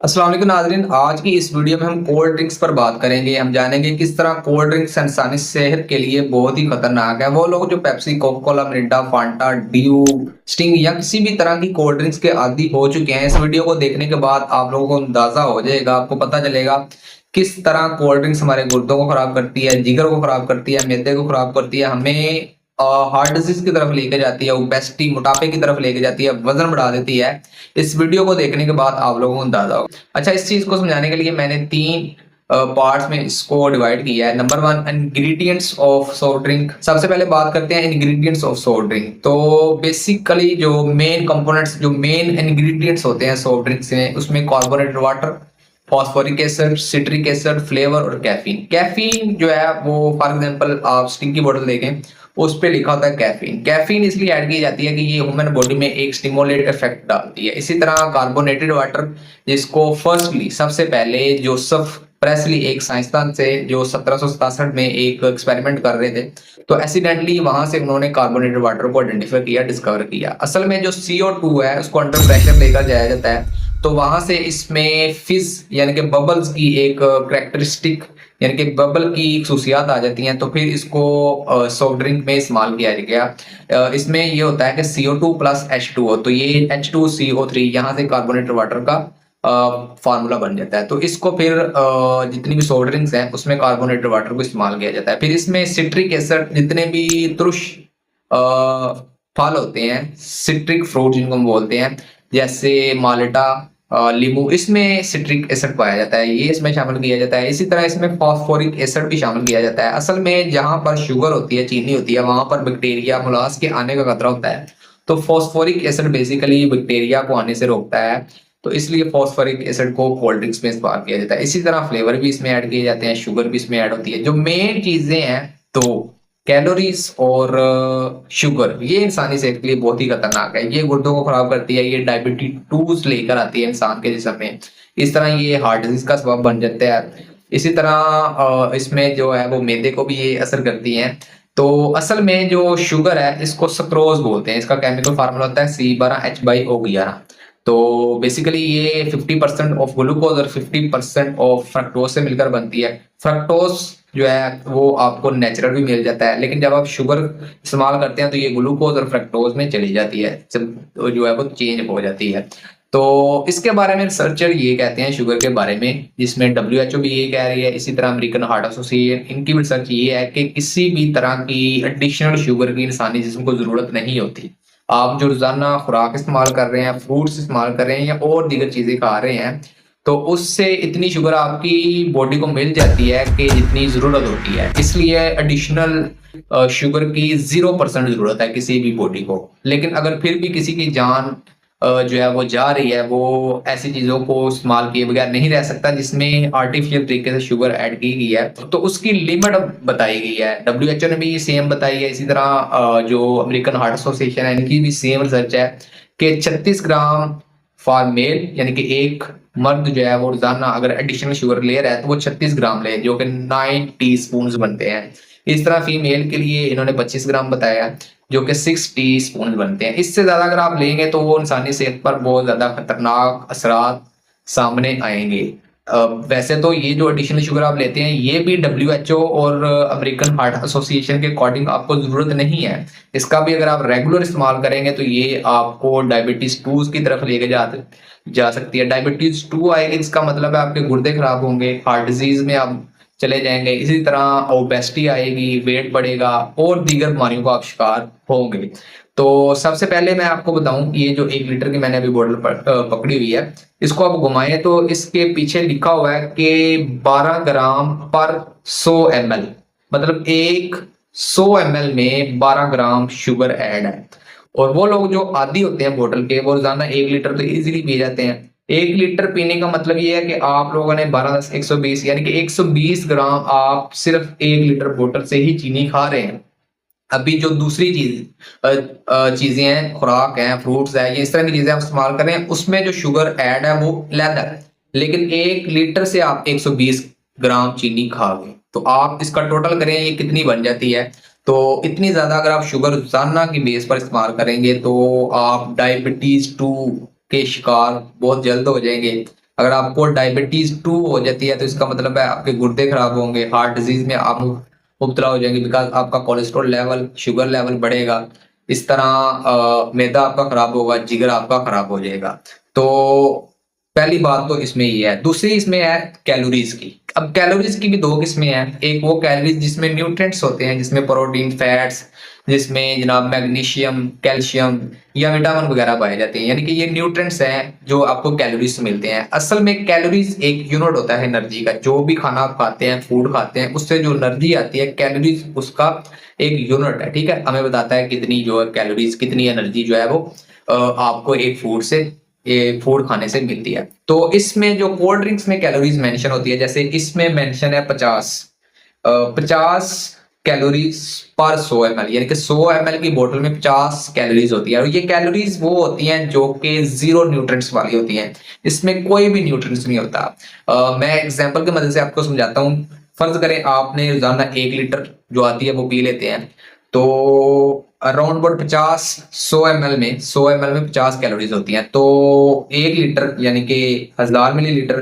अस्सलाम वालेकुम नाज़रीन। आज की इस वीडियो में हम कोल्ड ड्रिंक्स पर बात करेंगे। हम जानेंगे किस तरह कोल्ड ड्रिंक्स इंसानी सेहत के लिए बहुत ही खतरनाक है। वो लोग जो Pepsi, Coca Cola, Mirinda, Phanta, due, sting या किसी भी तरह की कोल्ड ड्रिंक्स के आदी हो चुके हैं, इस वीडियो को देखने के बाद आप लोगों को अंदाजा हो जाएगा, आपको पता चलेगा किस तरह कोल्ड ड्रिंक्स हमारे गुर्दों को खराब करती है, जिगर को खराब करती है, मैदे को खराब करती है, हमें हार्ट डिजीज की तरफ लेके जाती है, ओबेसिटी, मोटापे की तरफ लेके जाती है, वजन बढ़ा देती है। इस वीडियो को देखने के बाद आप लोगों को अंदाजा होगा। अच्छा, इस चीज को समझाने के लिए मैंने तीन पार्ट्स में इसको डिवाइड किया है। Number one, ingredients of soft drink. सबसे पहले बात करते हैं इंग्रेडिएंट्स ऑफ सॉफ्ट ड्रिंक। तो बेसिकली जो मेन कंपोनेंट्स, जो मेन इंग्रेडिएंट्स होते हैं सॉफ्ट ड्रिंक्स में, उसमें carbonated water, phosphoric acid, citric acid, flavour और कैफीन। कैफीन जो है वो फॉर एग्जांपल आप स्टिंग की बोतल देखें, उस पे लिखा होता है कैफीन। कैफीन इसलिए ऐड की जाती है कि ये ह्यूमन बॉडी में एक स्टिमुलेट इफेक्ट डालती है। इसी तरह कार्बोनेटेड वाटर, जिसको फर्स्टली सबसे पहले जोसेफ प्रेसली, एक साइंसदान से जो 1767 में एक एक्सपेरिमेंट कर रहे थे, तो एक्सीडेंटली वहां से उन्होंने कार्बोनेटेड वाटर को आइडेंटिफाई किया, डिस्कवर किया। असल में जो CO2 है उसको अंडर प्रेशर लेकर जाया जाता है, तो वहां से इसमें फिज यानी कि बबल्स की एक करेक्टरिस्टिक यानी कि बबल की खसूसियात आ जाती हैं, तो फिर इसको सॉफ्ट ड्रिंक में इस्तेमाल किया गया। इसमें ये होता है कि CO2 प्लस H2O, तो ये H2CO3 यहाँ से कार्बोनेटेड वाटर का फार्मूला बन जाता है। तो इसको फिर जितनी भी सॉफ्ट ड्रिंक्स हैं उसमें कार्बोनेटेड वाटर को इस्तेमाल किया जाता है। फिर इसमें सिट्रिक एसिड, जितने भी तुरुष फल होते हैं, सिट्रिक फ्रूट जिनको हम बोलते हैं, जैसे माल्टा, लींबू, इसमें सिट्रिक एसिड पाया जाता है, ये इसमें शामिल किया जाता है। इसी तरह इसमें फास्फोरिक एसिड भी शामिल किया जाता है। असल में जहां पर शुगर होती है, चीनी होती है, वहां पर बैक्टीरिया, मुलास के आने का खतरा होता है। तो फास्फोरिक एसिड बेसिकली बैक्टीरिया को आने से रोकता है, तो इसलिए फास्फोरिक एसिड को कोल्ड ड्रिंक्स में इस्तेमाल किया जाता है। इसी तरह फ्लेवर भी इसमें ऐड किए जाते हैं, शुगर भी इसमें ऐड होती है। जो मेन चीजें हैं, तो कैलोरीज और शुगर, ये इंसानी सेहत के लिए बहुत ही खतरनाक है। ये गुर्दों को खराब करती है, ये डायबिटीज लेकर आती है इंसान के जिस्म में। इस तरह ये हार्ट डिजीज का सबब बन जाता है। इसी तरह इसमें जो है वो मैदे को भी ये असर करती है। तो असल में जो शुगर है इसको सक्रोज बोलते हैं, इसका केमिकल फार्मूला होता है C12H11। तो बेसिकली ये 50% ऑफ ग्लूकोज और 50% ऑफ फ्रक्टोज से मिलकर बनती है। फ्रक्टोज जो है वो आपको नेचुरल भी मिल जाता है, लेकिन जब आप शुगर इस्तेमाल करते हैं तो ये ग्लूकोज और फ्रक्टोज में चली जाती है, तो जो है वो चेंज हो जाती है। तो इसके बारे में रिसर्चर ये कहते हैं शुगर के बारे में, जिसमें WHO भी ये कह रही है, इसी तरह अमेरिकन हार्ट एसोसिएशन, इनकी भी रिसर्च ये है कि किसी भी तरह की एडिशनल शुगर की इंसानी जिस्म को जरूरत नहीं होती। आप जो रोजाना खुराक इस्तेमाल कर रहे हैं, फ्रूट्स इस्तेमाल कर रहे हैं या और दीगर चीजें खा रहे हैं, तो उससे इतनी शुगर आपकी बॉडी को मिल जाती है कि जितनी जरूरत होती है। इसलिए एडिशनल शुगर की 0% जरूरत है किसी भी बॉडी को। लेकिन अगर फिर भी किसी की जान जो है वो जा रही है, वो ऐसी चीजों को इस्तेमाल किए बगैर नहीं रह सकता जिसमें आर्टिफिशियल तरीके से शुगर ऐड की गई है, तो उसकी लिमिट बताई गई है। WHO ने भी सेम बताई है। इसी तरह जो अमेरिकन हार्ट एसोसिएशन है, इनकी भी सेम रिसर्च है कि 36 ग्राम फॉर मेल, यानी कि एक मर्द जो है वो रोजाना अगर एडिशनल शुगर ले रहा है तो वो 36 ग्राम ले, जो कि 9 टीस्पून बनते हैं। इस तरह फीमेल के लिए इन्होंने 25 ग्राम बताया, जो कि 6 टीस्पून बनते हैं। इससे ज्यादा अगर आप लेंगे तो वो इंसानी सेहत पर बहुत ज्यादा खतरनाक असरात सामने आएंगे। वैसे तो ये जो एडिशनल शुगर आप लेते हैं, ये भी WHO और अमेरिकन हार्ट एसोसिएशन के अकॉर्डिंग आपको जरूरत नहीं है। इसका भी अगर आप रेगुलर इस्तेमाल करेंगे तो ये आपको डायबिटीज 2 की तरफ लेके जा सकती है। डायबिटीज 2 आएगी, इसका मतलब है आपके गुर्दे खराब होंगे, हार्ट डिजीज में आप चले जाएंगे। इसी तरह ओबेसिटी आएगी, वेट बढ़ेगा और दीगर बीमारियों को आप शिकार होंगे। तो सबसे पहले मैं आपको बताऊं, ये जो 1 लीटर की मैंने अभी बोतल पकड़ी हुई है, इसको आप घुमाएं तो इसके पीछे लिखा हुआ है कि 12 ग्राम पर 100 ml, मतलब एक 100 ml में 12 ग्राम शुगर ऐड है। और वो लोग जो आदी होते हैं बोतल के, वो रोजाना 1 लीटर तो इजीली पी जाते हैं। 1 लीटर पीने का मतलब ये है कि आप लोगों ने 12 10 120 यानी कि 120 ग्राम आप सिर्फ 1 लीटर बोतल से ही चीनी खा रहे हैं। अभी जो दूसरी चीजें हैं, खुराक है, फ्रूट्स है, ये इस तरह की चीजें आप इस्तेमाल कर रहे हैं, उसमें जो शुगर ऐड है वो लेदर है। लेकिन 1 लीटर से आप 120 ग्राम चीनी खा गए, तो आप इसका टोटल करें ये कितनी बन जाती है। तो इतनी ज्यादा अगर आप शुगर रोजाना की बेस पर इस्तेमाल करेंगे तो आप डायबिटीज 2 के शिकार बहुत जल्द हो जाएंगे। अगर आपको डायबिटीज 2 हो जाती है तो इसका मतलब है आपके गुर्दे खराब होंगे, हार्ट डिजीज में आप मुब्तला हो जाएंगे, बिकॉज आपका कोलेस्ट्रॉल लेवल, शुगर लेवल बढ़ेगा। इस तरह मैदा आपका खराब होगा, जिगर आपका खराब हो जाएगा। तो पहली बात तो इसमें ये है। दूसरी इसमें है कैलोरीज की। अब कैलोरीज की भी दो किस्में हैं। एक वो कैलोरीज जिसमें न्यूट्रिएंट्स होते हैं, जिसमें प्रोटीन, फैट्स, जिसमें जनाब मैग्नीशियम, कैल्शियम या विटामिन वगैरह पाए जाते हैं, यानी कि ये न्यूट्रिएंट्स हैं जो आपको कैलोरीज से मिलते हैं। असल में कैलोरीज एक यूनिट होता है एनर्जी का। जो भी खाना आप खाते हैं, फूड खाते हैं, उससे जो एनर्जी आती है, कैलोरीज उसका एक यूनिट है, ठीक है। हमें बताता है कितनी जो है कैलोरीज, कितनी एनर्जी जो है वो आपको एक फूड से, ये फूड खाने से मिलती है। तो इसमें जो कोल्ड ड्रिंक्स में कैलोरीज मेंशन होती है, जैसे इसमें मेंशन है 50 कैलोरीज पर 100 ml, यानी कि 100 ml की बोतल में 50 कैलोरीज होती है। और ये कैलोरीज वो होती हैं जो कि जीरो न्यूट्रिएंट्स वाली होती हैं, इसमें कोई भी न्यूट्रिएंट्स नहीं होता। मैं एग्जांपल की मदद से आपको समझाता हूँ। फर्ज करें आपने रोजाना 1 लीटर जो आती है वो पी लेते हैं, तो अराउंड अबाउट 100 ml में 50 कैलोरीज होती हैं। तो 1 लीटर यानी कि 1000 मिलीलीटर,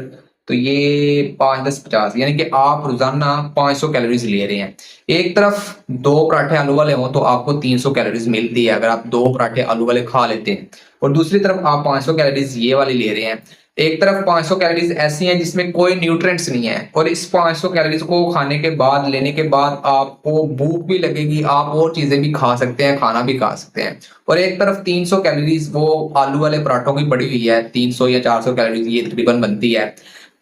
तो ये 5 10 50, यानी कि आप रोजाना 500 कैलोरीज ले रहे हैं। एक तरफ 2 पराठे आलू वाले हों तो आपको 300 कैलोरीज मिलती है अगर आप 2 पराठे आलू वाले खा लेते हैं, और दूसरी तरफ आप 500 कैलोरीज ये वाली ले रहे हैं। एक तरफ 500 कैलोरीज ऐसी हैं जिसमें कोई न्यूट्रिएंट्स नहीं है, और इस 500 कैलोरीज को खाने के बाद, लेने के बाद आपको भूख भी लगेगी, आप और चीजें भी खा सकते हैं, खाना भी खा सकते हैं। और एक तरफ 300 कैलोरीज वो आलू वाले पराठों की पड़ी हुई है, 300 या 400 कैलोरीज ये तकरीबन बनती है।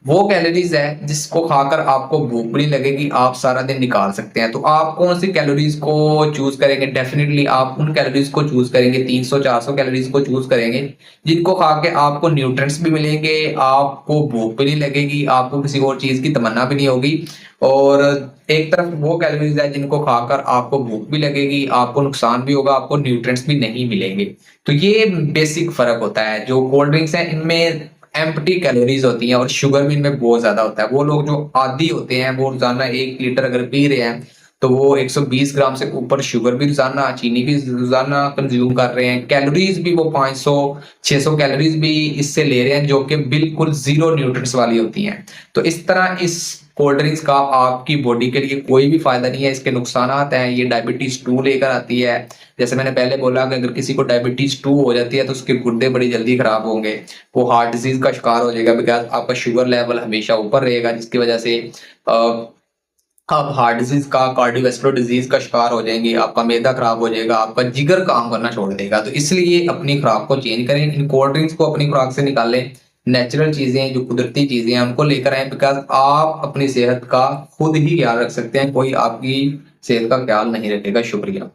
वो कैलोरीज है जिसको खाकर आपको भूख भी नहीं लगेगी, आप सारा दिन निकाल सकते हैं। तो आप कौन सी कैलोरीज को चूज करेंगे? डेफिनेटली आप उन कैलोरीज को चूज करेंगे, 300 400 कैलोरीज को चूज करेंगे जिनको खा के आपको न्यूट्रिएंट्स भी मिलेंगे, आपको भूख भी नहीं लगेगी, आपको किसी और चीज की तमन्ना भी नहीं होगी। और एक तरफ वो कैलोरीज है जिनको खाकर आपको भूख भी लगेगी, आपको नुकसान भी होगा, आपको न्यूट्रिएंट्स भी नहीं मिलेंगे। तो ये बेसिक फर्क होता है। जो कोल्ड ड्रिंक्स है इनमें एम्प्टी कैलोरीज होती हैं और शुगर भी इनमें बहुत ज्यादा होता है। वो लोग जो आदी होते हैं वो रोजाना 1 लीटर अगर पी रहे हैं तो वो 120 ग्राम से ऊपर शुगर भी रोजाना, चीनी भी रोजाना कंज्यूम कर रहे हैं। कैलोरीज भी वो 500 600 कैलोरीज भी इससे ले रहे हैं जो कि बिल्कुल जीरो न्यूट्रिएंट्स वाली होती हैं। तो इस तरह इस कोल्ड ड्रिंक्स का आपकी बॉडी के लिए कोई भी फायदा नहीं है। इसके नुकसान हैं, ये डायबिटीज 2 लेकर आती है। जैसे मैंने पहले बोला कि अगर किसी को डायबिटीज 2 हो जाती है तो उसके गुर्दे बड़ी जल्दी खराब होंगे, वो हार्ट डिजीज का शिकार हो जाएगा, बिकॉज आपका शुगर लेवल हमेशा ऊपर रहेगा, जिसकी वजह से आप हार्ट डिजीज का, कार्डियोवैस्कुलर डिजीज का शिकार हो जाएंगे, आपका मैदा खराब हो जाएगा, आपका जिगर काम करना छोड़ देगा। तो इसलिए अपनी खुराक को चेंज करें, इन कोल्ड ड्रिंक्स को अपनी खुराक से निकालें। नेचुरल चीजें, जो कुदरती चीजें हैं उनको लेकर आए, बिकॉज आप अपनी सेहत का खुद ही ख्याल रख सकते हैं, कोई आपकी सेहत का ख्याल नहीं रखेगा। शुक्रिया।